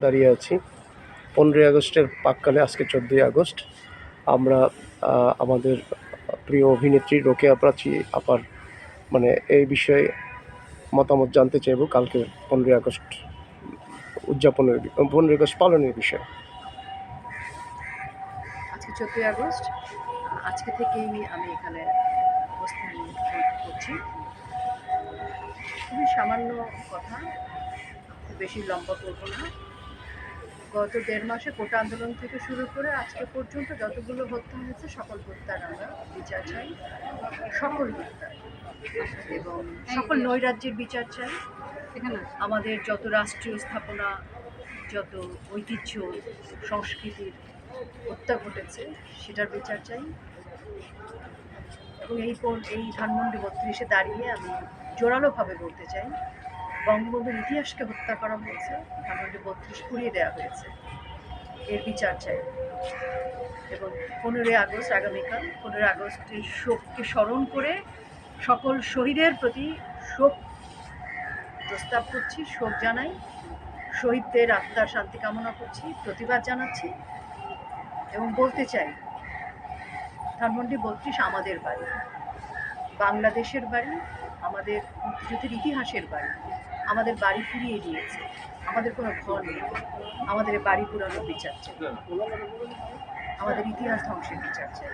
দাঁড়িয়ে আছি 15ই আগস্টের প্রাক্কালে। আজকে 14ই আগস্ট। আমরা আমাদের প্রিয় অভিনেত্রী রোকেয়া প্রাচী আপার এই বিষয়ে মতামত জানতে চাইব কালকে 15ই আগস্ট উদযাপনের 15ই আগস্ট পালনের বিষয়ে। আজকে 14ই আগস্ট। আজকে থেকেই আমি এখানে অবস্থান করছি। খুবই সামান্য কথা, খুব বেশি লম্বা করব না। গত 1.5 মাসে কোটা আন্দোলন থেকে শুরু করে আজকে পর্যন্ত যতগুলো হত্যা হয়েছে সকল হত্যার আমরা বিচার চাই, সকল হত্যা এবং সকল নৈরাজ্যের বিচার চাই। আমাদের যত রাষ্ট্রীয় স্থাপনা, যত ঐতিহ্য সংস্কৃতির হত্যা ঘটেছে সেটার বিচার চাই। এবং এই ধানমন্ডি 32-এ দাঁড়িয়ে আমি জোরালোভাবে বলতে চাই, বঙ্গবন্ধুর ইতিহাসকে হত্যা করা হয়েছে, ধানমন্ডি 32 পুড়িয়ে দেওয়া হয়েছে, এর বিচার চাই। এবং 15ই আগস্ট, আগামীকাল 15ই আগস্টের শোককে স্মরণ করে সকল শহীদের প্রতি শোক প্রস্তাব করছি, শোক জানাই, শহীদদের আত্মার শান্তি কামনা করছি, প্রতিবাদ জানাচ্ছি এবং বলতে চাই ধানমন্ডি 32 আমাদের বাড়ি, বাংলাদেশের বাড়ি, আমাদের মুক্তিযুদ্ধের ইতিহাসের বাড়ি। আমাদের বাড়ি পুড়িয়ে দিয়েছে, আমাদের কোনো ঘর নেই। আমাদের বাড়ি পুরানোর বিচার চাই, আমাদের ইতিহাস ধ্বংসের বিচার চাই।